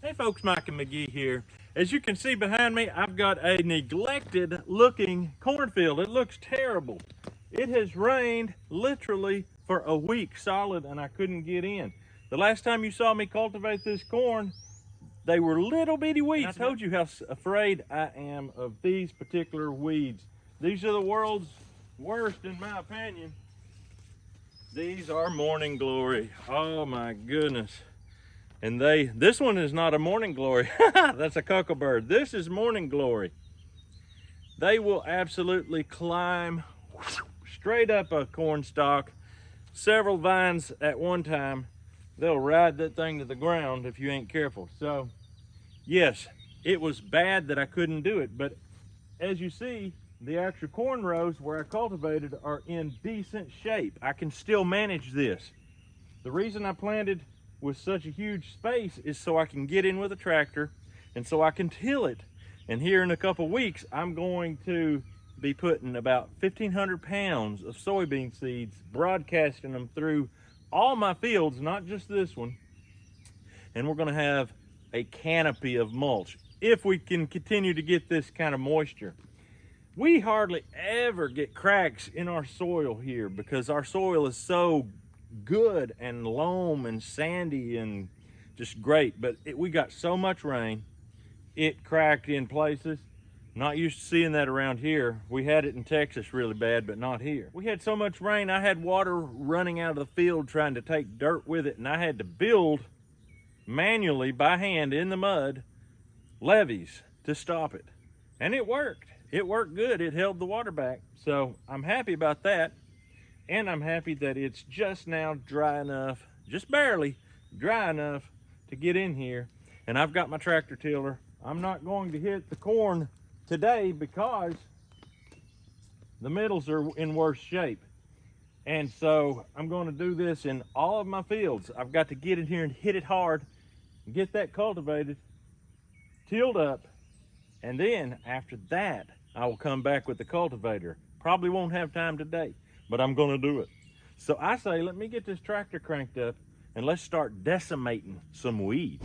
Hey folks, Mike and McGee here. As you can see behind me, I've got a neglected looking cornfield. It looks terrible. It has rained literally for a week solid and I couldn't get in. The last time you saw me cultivate this corn, they were little bitty weeds. And I told you how afraid I am of these particular weeds. These are the world's worst in my opinion. These are morning glory. Oh my goodness. And this one is not a morning glory. That's a cocklebird. This is morning glory. They will absolutely climb straight up a corn stalk, several vines at one time. They'll ride that thing to the ground if you ain't careful. So yes, it was bad that I couldn't do it, but as you see, the actual corn rows where I cultivated are in decent shape. I can still manage this. The reason I planted with such a huge space is so I can get in with a tractor and so I can till it. And here in a couple weeks, I'm going to be putting about 1,500 pounds of soybean seeds, broadcasting them through all my fields, not just this one. And we're gonna have a canopy of mulch if we can continue to get this kind of moisture. We hardly ever get cracks in our soil here because our soil is so good and loam and sandy and just great, but we got so much rain it cracked in places. Not used to seeing that around here. We had it in Texas really bad, but not here. We had so much rain I had water running out of the field trying to take dirt with it, and I had to build manually by hand in the mud levees to stop it, and it worked. It worked good. It held the water back, so I'm happy about that. And I'm happy that it's just now dry enough, just barely dry enough to get in here. And I've got my tractor tiller. I'm not going to hit the corn today because the middles are in worse shape. And so I'm going to do this in all of my fields. I've got to get in here and hit it hard, and get that cultivated, tilled up, and then after that, I will come back with the cultivator. Probably won't have time today, but I'm gonna do it. So I say, let me get this tractor cranked up and let's start decimating some weeds.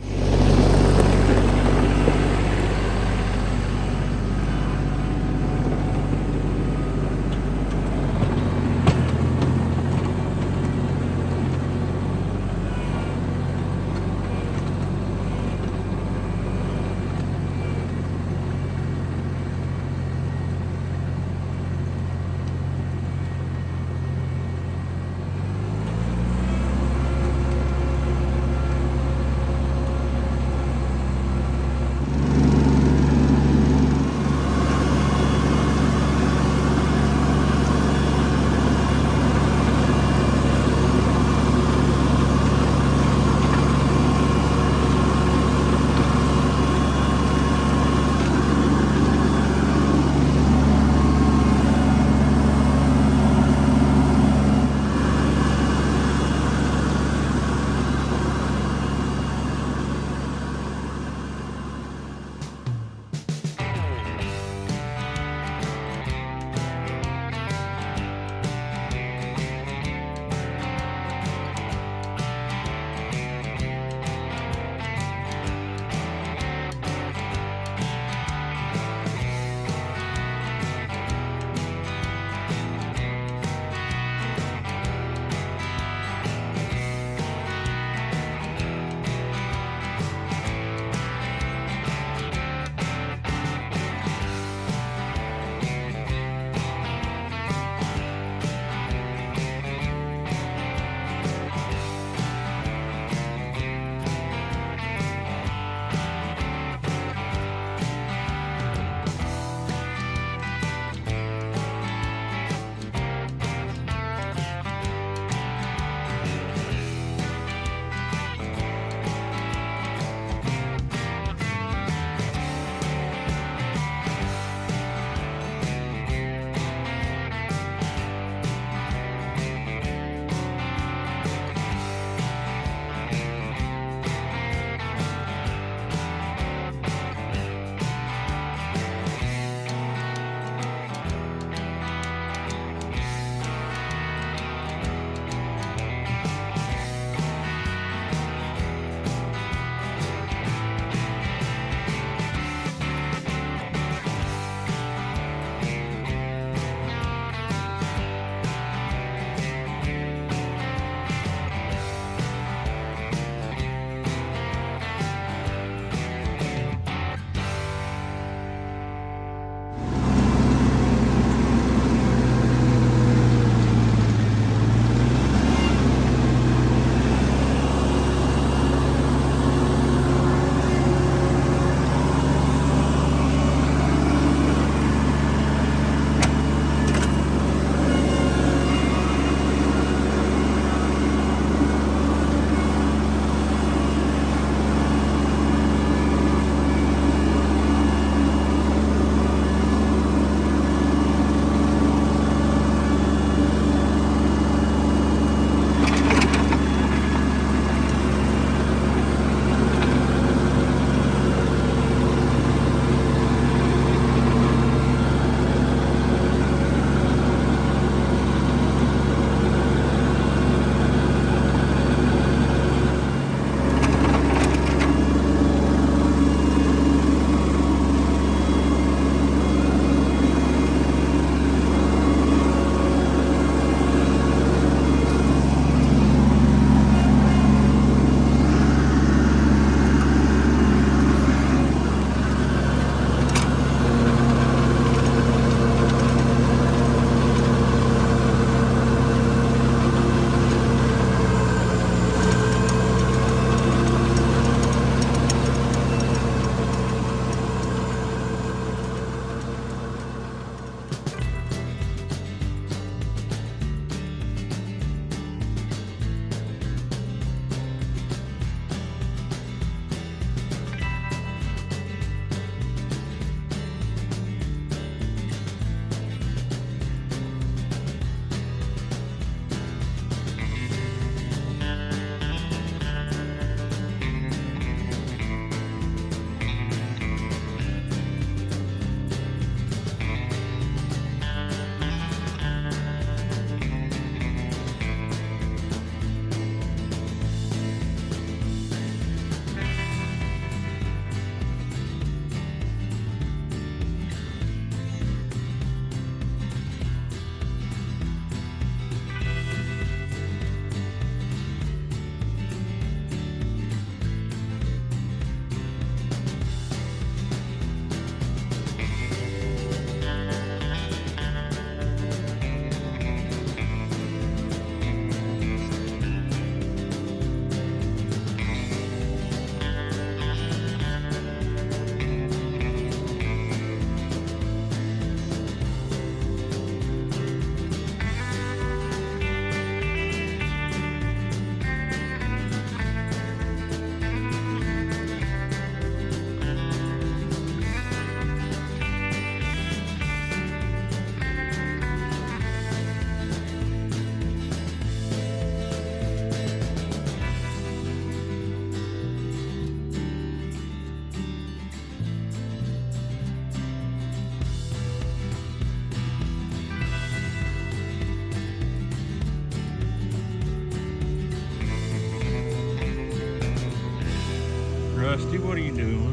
what are you doing?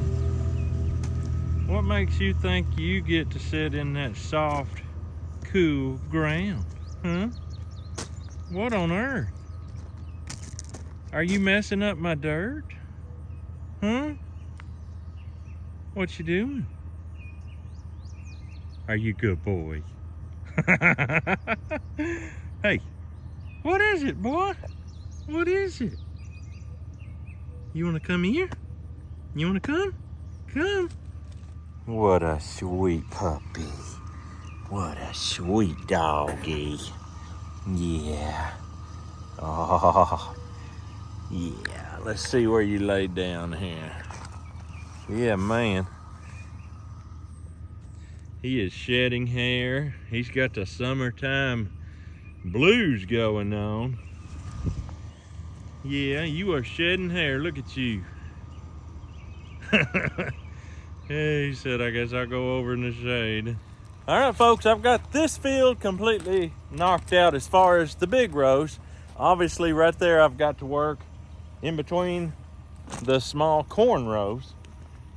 What makes you think you get to sit in that soft, cool ground? Huh? What on earth? Are you messing up my dirt? Huh? What you doing? Are you a good boy? Hey, what is it, boy? What is it? You want to come here? You want to come? Come. What a sweet puppy. What a sweet doggy. Yeah. Oh, yeah. Let's see where you lay down here. Yeah, man. He is shedding hair. He's got the summertime blues going on. Yeah, you are shedding hair. Look at you. Yeah, he said, I guess I'll go over in the shade. All right, folks, I've got this field completely knocked out as far as the big rows. Obviously, right there, I've got to work in between the small corn rows.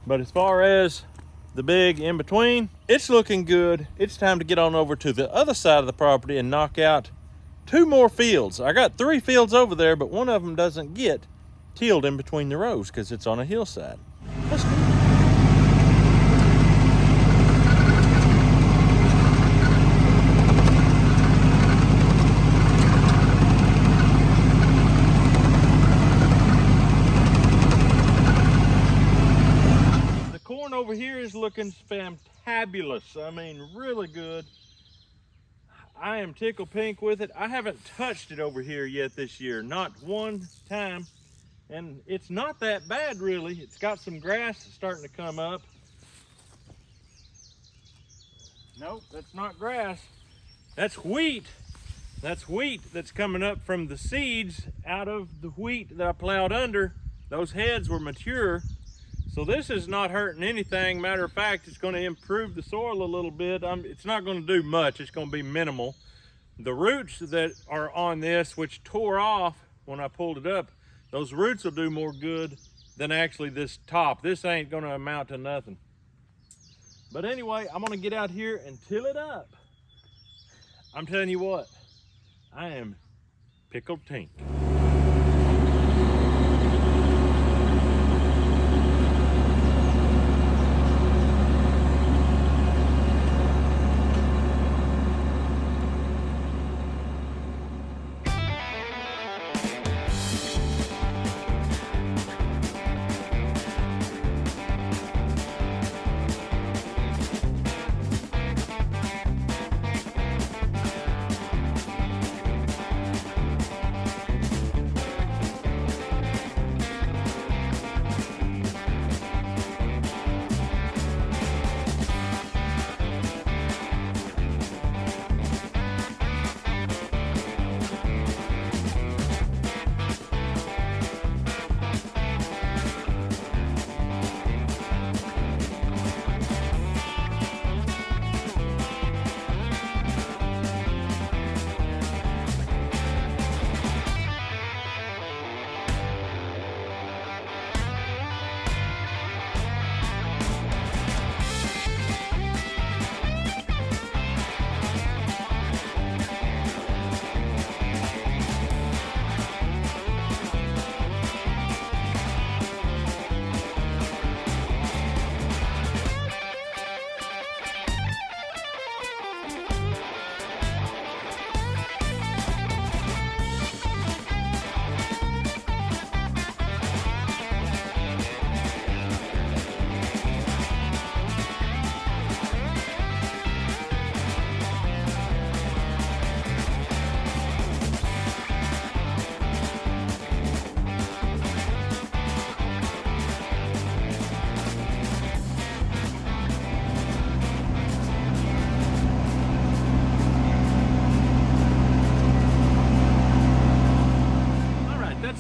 But as far as the big in between, it's looking good. It's time to get on over to the other side of the property and knock out 2 more fields. I got 3 fields over there, but one of them doesn't get tilled in between the rows because it's on a hillside. Let's go. Over here is looking fantabulous. I mean, really good. I am tickled pink with it. I haven't touched it over here yet this year, not one time. And it's not that bad, really. It's got some grass starting to come up. Nope, that's not grass. That's wheat. That's wheat that's coming up from the seeds out of the wheat that I plowed under. Those heads were mature. So this is not hurting anything. Matter of fact, it's going to improve the soil a little bit. It's not going to do much. It's going to be minimal. The roots that are on this, which tore off when I pulled it up, those roots will do more good than actually this top. This ain't going to amount to nothing. But anyway, I'm going to get out here and till it up. I'm telling you what, I am pickled pink.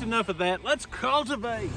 Enough of that. Let's cultivate.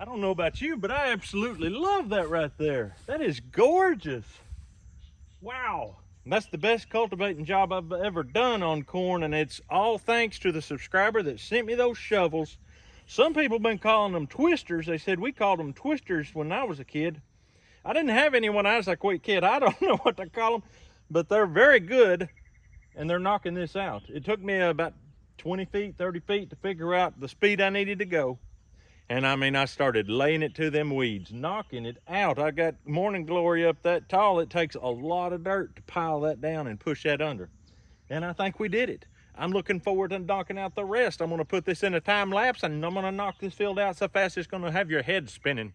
I don't know about you, but I absolutely love that right there. That is gorgeous. Wow. That's the best cultivating job I've ever done on corn, and it's all thanks to the subscriber that sent me those shovels. Some people have been calling them twisters. They said we called them twisters when I was a kid. I didn't have any when I was a quick kid. I don't know what to call them, but they're very good, and they're knocking this out. It took me about 20 feet, 30 feet to figure out the speed I needed to go. And I mean, I started laying it to them weeds, knocking it out. I got morning glory up that tall. It takes a lot of dirt to pile that down and push that under. And I think we did it. I'm looking forward to knocking out the rest. I'm gonna put this in a time lapse and I'm gonna knock this field out so fast it's gonna have your head spinning.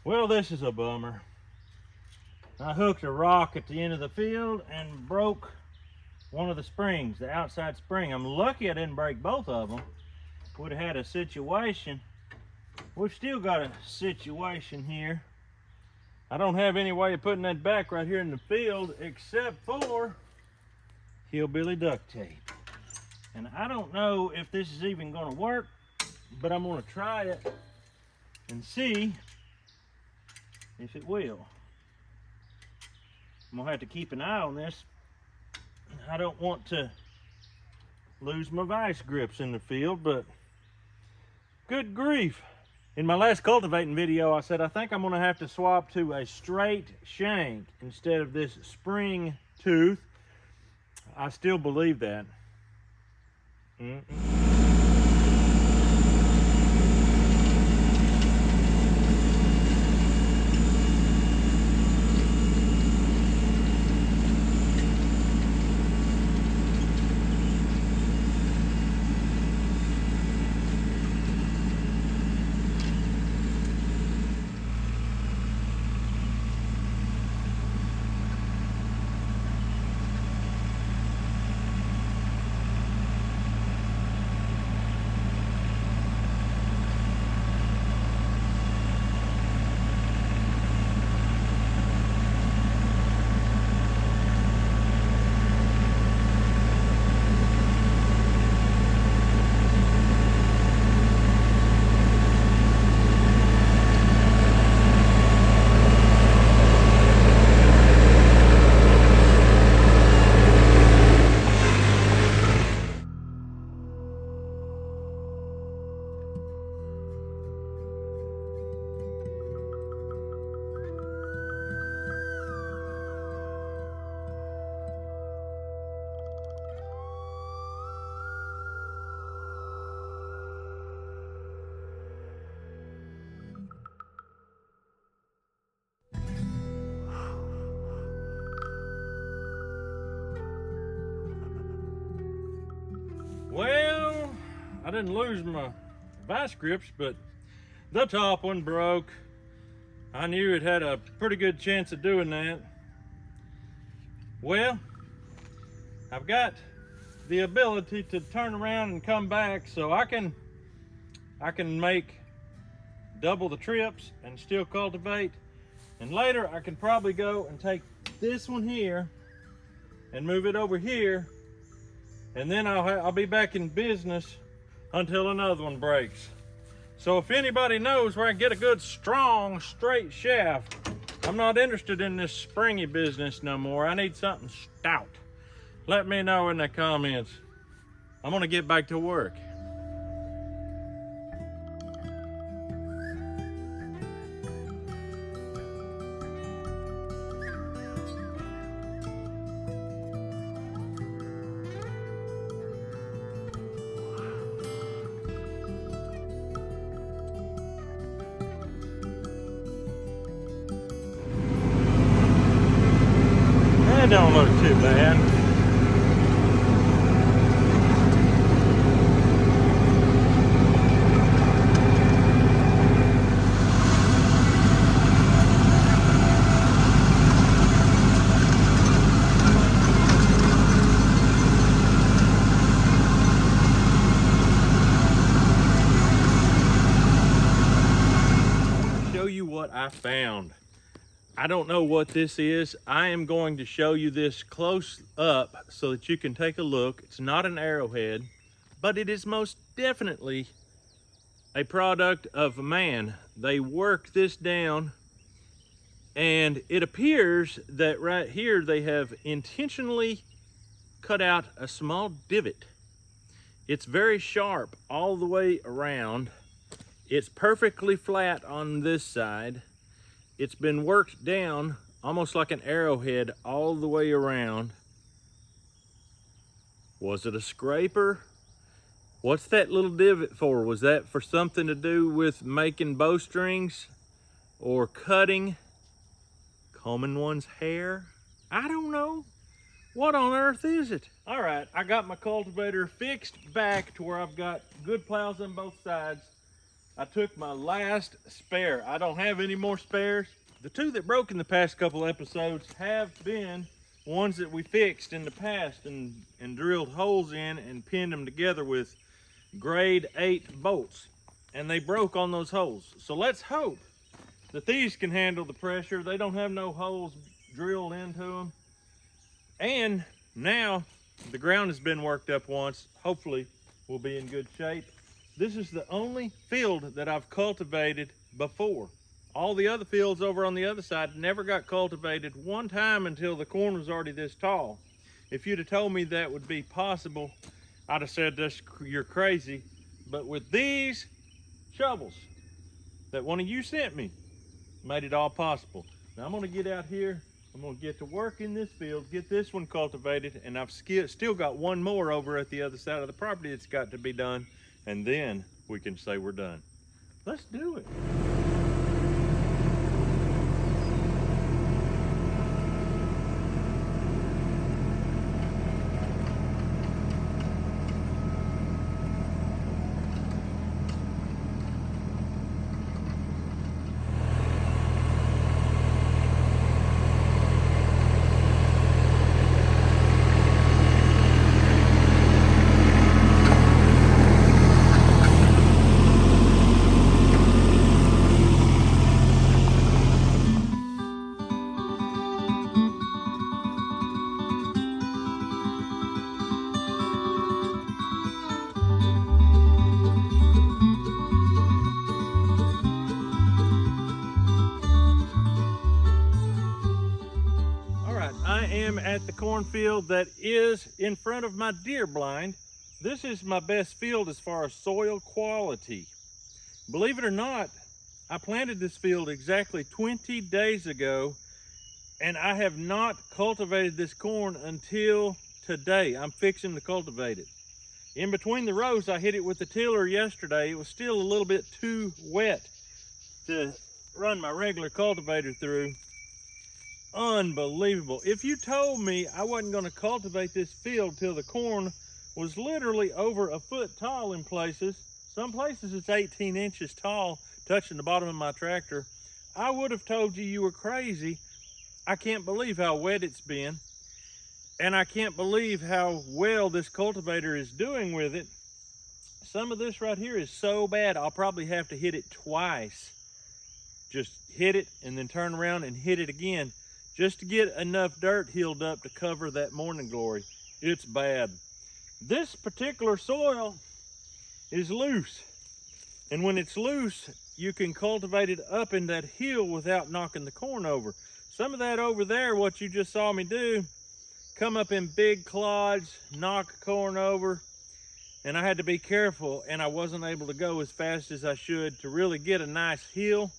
Well, this is a bummer. I hooked a rock at the end of the field and broke one of the springs, the outside spring. I'm lucky I didn't break both of them. Would have had a situation. We've still got a situation here. I don't have any way of putting that back right here in the field except for hillbilly duct tape. And I don't know if this is even going to work, but I'm going to try it and see if it will. I'm gonna have to keep an eye on this. I don't want to lose my vice grips in the field, but good grief. In my last cultivating video, I said I think I'm gonna have to swap to a straight shank instead of this spring tooth. I still believe that. I didn't lose my vice grips, but the top one broke. I knew it had a pretty good chance of doing that. Well, I've got the ability to turn around and come back, so I can make double the trips and still cultivate. And later I can probably go and take this one here and move it over here, and then I'll be back in business until another one breaks. So if anybody knows where I can get a good strong straight shaft, I'm not interested in this springy business no more. I need something stout. Let me know in the comments. I'm gonna get back to work. That don't look too bad. Show you what I found. I don't know what this is. I am going to show you this close up so that you can take a look. It's not an arrowhead, but it is most definitely a product of man. They work this down, and it appears that right here they have intentionally cut out a small divot. It's very sharp all the way around. It's perfectly flat on this side. It's been worked down almost like an arrowhead all the way around. Was it a scraper? What's that little divot for? Was that for something to do with making bowstrings or cutting, combing one's hair? I don't know. What on earth is it? All right, I got my cultivator fixed back to where I've got good plows on both sides. I took my last spare. I don't have any more spares. The two that broke in the past couple episodes have been ones that we fixed in the past and drilled holes in and pinned them together with grade 8 bolts. And they broke on those holes. So let's hope that these can handle the pressure. They don't have no holes drilled into them. And now the ground has been worked up once. Hopefully we'll be in good shape. This is the only field that I've cultivated before. All the other fields over on the other side never got cultivated one time until the corn was already this tall. If you'd have told me that would be possible, I'd have said, you're crazy. But with these shovels that one of you sent me, made it all possible. Now I'm gonna get out here, I'm gonna get to work in this field, get this one cultivated, and I've still got one more over at the other side of the property that's got to be done. And then we can say we're done. Let's do it. At the cornfield that is in front of my deer blind. This is my best field as far as soil quality. Believe it or not, I planted this field exactly 20 days ago, and I have not cultivated this corn until today. I'm fixing to cultivate it. In between the rows, I hit it with the tiller yesterday. It was still a little bit too wet to run my regular cultivator through. Unbelievable. If you told me I wasn't going to cultivate this field till the corn was literally over a foot tall in places. Some places it's 18 inches tall, touching the bottom of my tractor. I would have told you you were crazy. I can't believe how wet it's been. And I can't believe how well this cultivator is doing with it. Some of this right here is so bad, I'll probably have to hit it twice. Just hit it and then turn around and hit it again, just to get enough dirt healed up to cover that morning glory. It's bad. This particular soil is loose. And when it's loose, you can cultivate it up in that hill without knocking the corn over. Some of that over there, what you just saw me do, come up in big clods, knock corn over, and I had to be careful, and I wasn't able to go as fast as I should to really get a nice hill.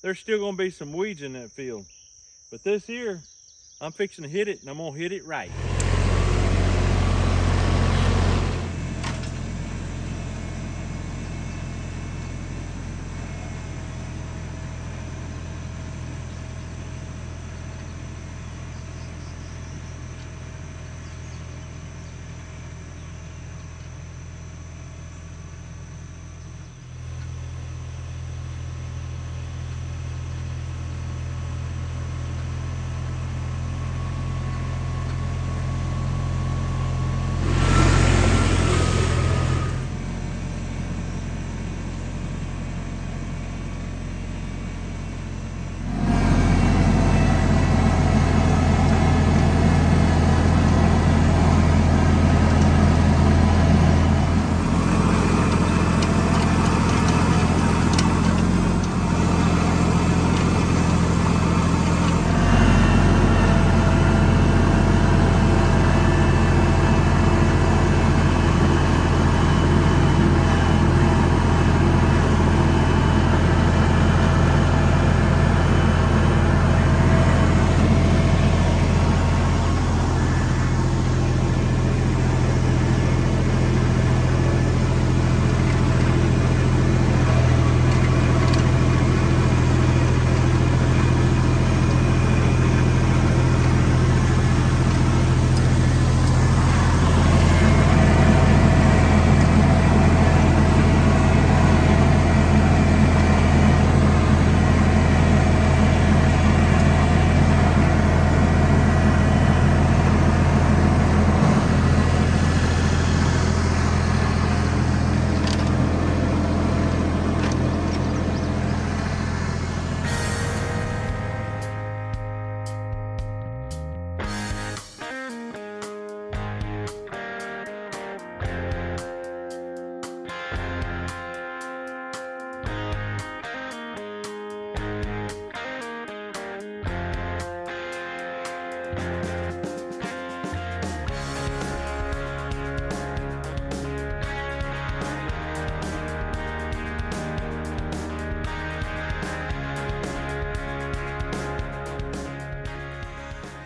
There's still gonna be some weeds in that field. But this here, I'm fixing to hit it, and I'm gonna hit it right.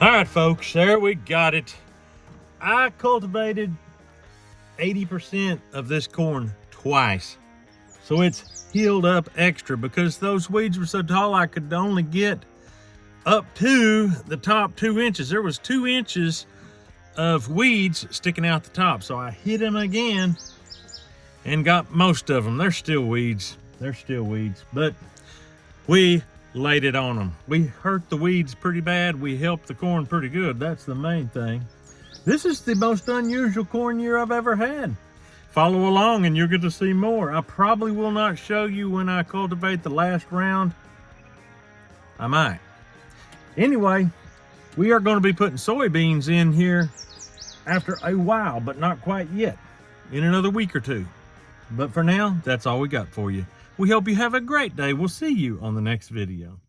All right, folks, there we got it. I cultivated 80% of this corn twice. So it's healed up extra because those weeds were so tall I could only get up to the top 2 inches. There was 2 inches of weeds sticking out the top. So I hit them again and got most of them. They're still weeds. They're still weeds, but we laid it on them. We hurt the weeds pretty bad. We helped the corn pretty good. That's the main thing. This is the most unusual corn year I've ever had. Follow along and you'll get to see more. I probably will not show you when I cultivate the last round. I might. Anyway, we are going to be putting soybeans in here after a while, but not quite yet, in another week or two. But for now, that's all we got for you. We hope you have a great day. We'll see you on the next video.